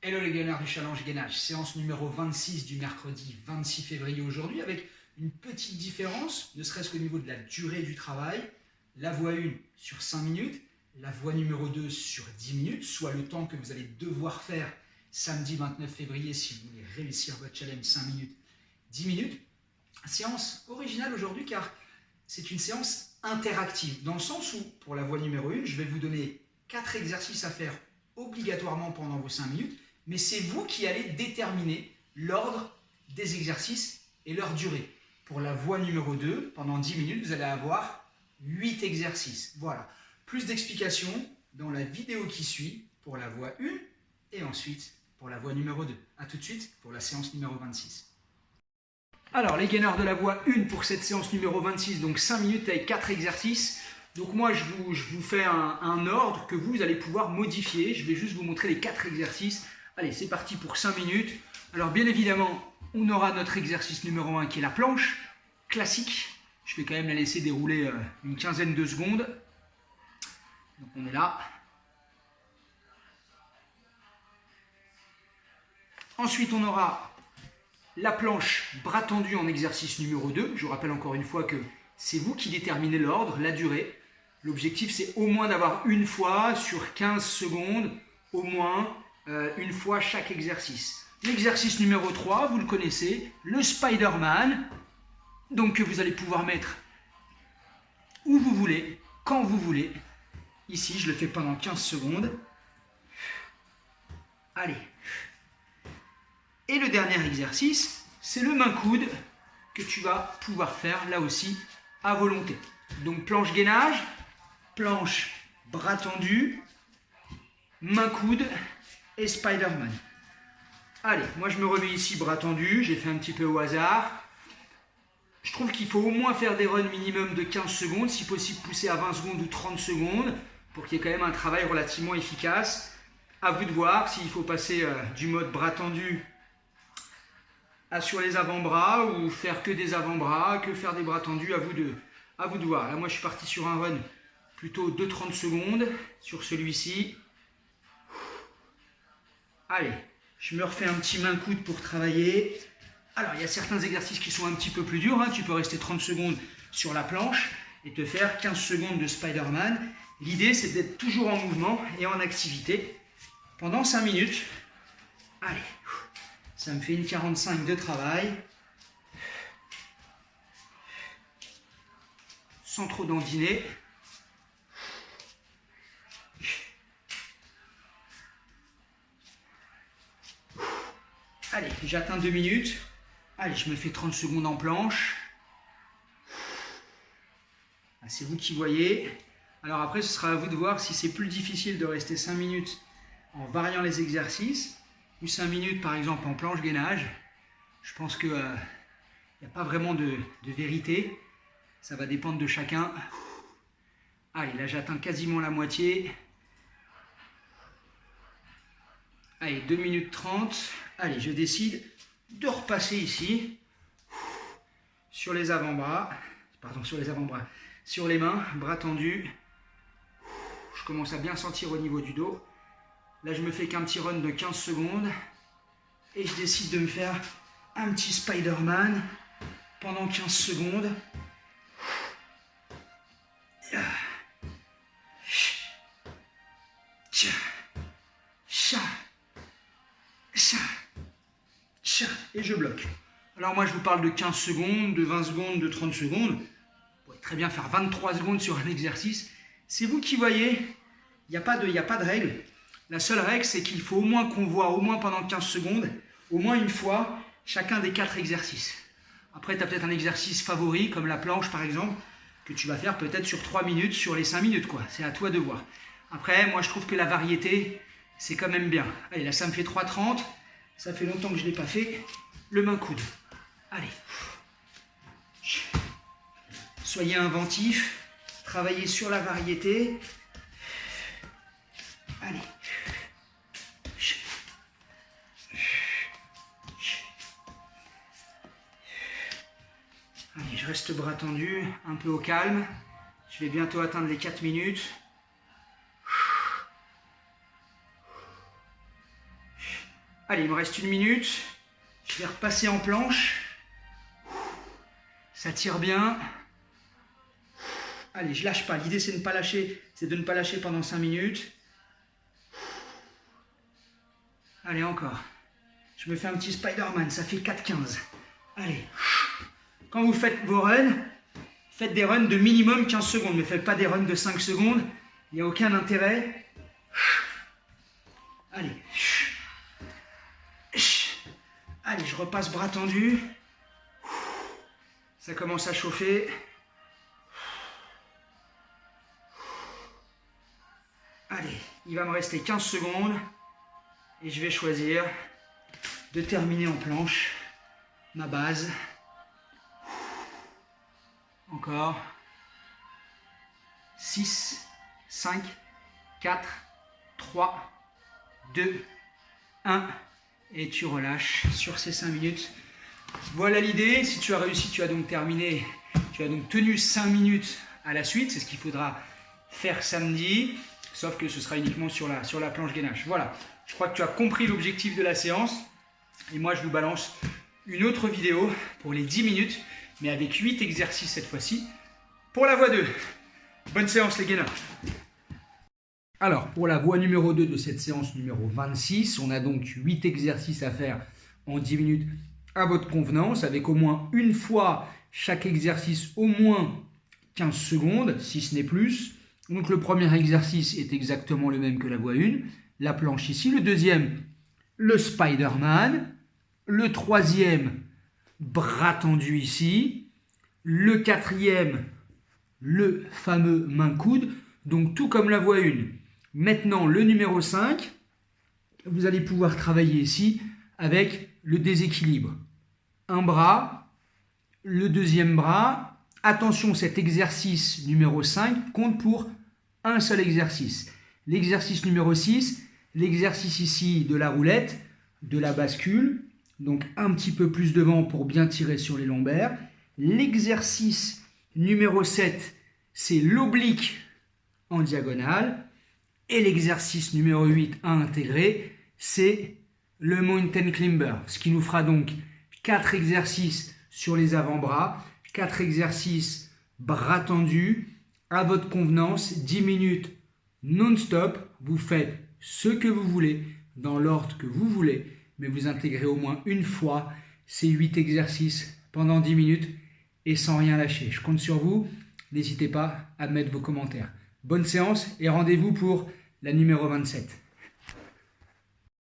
Hello les gainers du challenge gainage, séance numéro 26 du mercredi 26 février aujourd'hui avec une petite différence, ne serait-ce qu'au niveau de la durée du travail. La voie 1 sur 5 minutes, la voie numéro 2 sur 10 minutes, soit le temps que vous allez devoir faire samedi 29 février si vous voulez réussir votre challenge 5 minutes, 10 minutes. Séance originale aujourd'hui car c'est une séance interactive dans le sens où pour la voie numéro 1, je vais vous donner 4 exercices à faire obligatoirement pendant vos 5 minutes. Mais c'est vous qui allez déterminer l'ordre des exercices et leur durée. Pour la voie numéro 2, pendant 10 minutes, vous allez avoir 8 exercices. Voilà. Plus d'explications dans la vidéo qui suit pour la voie 1 et ensuite pour la voie numéro 2. A tout de suite pour la séance numéro 26. Alors, les gainers de la voie 1 pour cette séance numéro 26, donc 5 minutes avec 4 exercices. Donc moi, je vous fais un ordre que vous allez pouvoir modifier. Je vais juste vous montrer les 4 exercices. Allez, c'est parti pour 5 minutes. Alors, bien évidemment, on aura notre exercice numéro 1 qui est la planche, classique. Je vais quand même la laisser dérouler une quinzaine de secondes. Donc, on est là. Ensuite, on aura la planche bras tendu en exercice numéro 2. Je vous rappelle encore une fois que c'est vous qui déterminez l'ordre, la durée. L'objectif, c'est au moins d'avoir une fois sur 15 secondes, au moins une fois chaque exercice. L'exercice numéro 3, vous le connaissez, le Spider-Man. Donc, que vous allez pouvoir mettre où vous voulez, quand vous voulez. Ici, je le fais pendant 15 secondes. Allez. Et le dernier exercice, c'est le main-coude que tu vas pouvoir faire là aussi à volonté. Donc planche gainage, planche bras tendu, main-coude et Spider-Man. Allez, moi je me remets ici bras tendu, j'ai fait un petit peu au hasard. Je trouve qu'il faut au moins faire des runs minimum de 15 secondes, si possible pousser à 20 secondes ou 30 secondes, pour qu'il y ait quand même un travail relativement efficace. À vous de voir s'il faut passer du mode bras tendu sur les avant-bras ou faire que des avant-bras, que faire des bras tendus, à vous de voir. Là, moi, je suis parti sur un run plutôt de 30 secondes sur celui-ci. Allez, je me refais un petit main-coude pour travailler. Alors, il y a certains exercices qui sont un petit peu plus durs. Tu peux rester 30 secondes sur la planche et te faire 15 secondes de Spider-Man. L'idée, c'est d'être toujours en mouvement et en activité pendant 5 minutes. Allez. Ça me fait une 45 de travail, sans trop dandiner. Allez, j'atteins 2 minutes. Allez, je me fais 30 secondes en planche. C'est vous qui voyez. Alors après, ce sera à vous de voir si c'est plus difficile de rester 5 minutes en variant les exercices. Ou 5 minutes par exemple en planche gainage. Je pense qu'il n'y a pas vraiment de vérité. Ça va dépendre de chacun. Allez, là j'atteins quasiment la moitié. Allez, 2 minutes 30. Allez, je décide de repasser ici. Sur les avant-bras. Pardon, sur les avant-bras. Sur les mains, bras tendus. Je commence à bien sentir au niveau du dos. Là, je me fais qu'un petit run de 15 secondes et je décide de me faire un petit Spider-Man pendant 15 secondes. Et je bloque. Alors moi, je vous parle de 15 secondes, de 20 secondes, de 30 secondes. Vous pouvez très bien faire 23 secondes sur un exercice. C'est vous qui voyez. Il n'y a pas de règle. La seule règle, c'est qu'il faut au moins qu'on voit au moins pendant 15 secondes, au moins une fois, chacun des 4 exercices. Après, tu as peut-être un exercice favori, comme la planche par exemple, que tu vas faire peut-être sur 3 minutes, sur les 5 minutes, quoi. C'est à toi de voir. Après, moi, je trouve que la variété, c'est quand même bien. Allez, là, ça me fait 3,30. Ça fait longtemps que je ne l'ai pas fait. Le main-coude. Allez. Soyez inventifs. Travaillez sur la variété. Allez. Allez, je reste bras tendu, un peu au calme. Je vais bientôt atteindre les 4 minutes. Allez, il me reste 1 minute. Je vais repasser en planche. Ça tire bien. Allez, je lâche pas. L'idée, c'est de ne pas lâcher. C'est de ne pas lâcher pendant 5 minutes. Allez, encore. Je me fais un petit Spider-Man. Ça fait 4,15. Allez. Quand vous faites vos runs, faites des runs de minimum 15 secondes. Ne faites pas des runs de 5 secondes. Il n'y a aucun intérêt. Allez. Allez, je repasse bras tendus. Ça commence à chauffer. Allez, il va me rester 15 secondes. Et je vais choisir de terminer en planche ma base. Encore. 6, 5, 4, 3, 2, 1. Et tu relâches sur ces 5 minutes. Voilà l'idée. Si tu as réussi, tu as donc terminé. Tu as donc tenu 5 minutes à la suite. C'est ce qu'il faudra faire samedi. Sauf que ce sera uniquement sur la planche gainage. Voilà. Je crois que tu as compris l'objectif de la séance. Et moi, je vous balance une autre vidéo pour les 10 minutes. Mais avec 8 exercices cette fois-ci. Pour la voie 2. Bonne séance les gainers. Alors, pour la voie numéro 2 de cette séance numéro 26, on a donc 8 exercices à faire en 10 minutes à votre convenance, avec au moins une fois chaque exercice, au moins 15 secondes, si ce n'est plus. Donc, le premier exercice est exactement le même que la voie 1, la planche ici. Le deuxième, le Spider-Man. Le troisième, bras tendu ici. Le quatrième, le fameux main-coude. Donc, tout comme la voie 1. Maintenant, le numéro 5, vous allez pouvoir travailler ici avec le déséquilibre. Un bras, le deuxième bras. Attention, cet exercice numéro 5 compte pour un seul exercice. L'exercice numéro 6, l'exercice ici de la roulette, de la bascule. Donc, un petit peu plus devant pour bien tirer sur les lombaires. L'exercice numéro 7, c'est l'oblique en diagonale. Et l'exercice numéro 8 à intégrer, c'est le Mountain Climber. Ce qui nous fera donc 4 exercices sur les avant-bras, 4 exercices bras tendus, à votre convenance, 10 minutes non-stop. Vous faites ce que vous voulez, dans l'ordre que vous voulez, mais vous intégrez au moins une fois ces 8 exercices pendant 10 minutes et sans rien lâcher. Je compte sur vous. N'hésitez pas à mettre vos commentaires. Bonne séance et rendez-vous pour la numéro 27.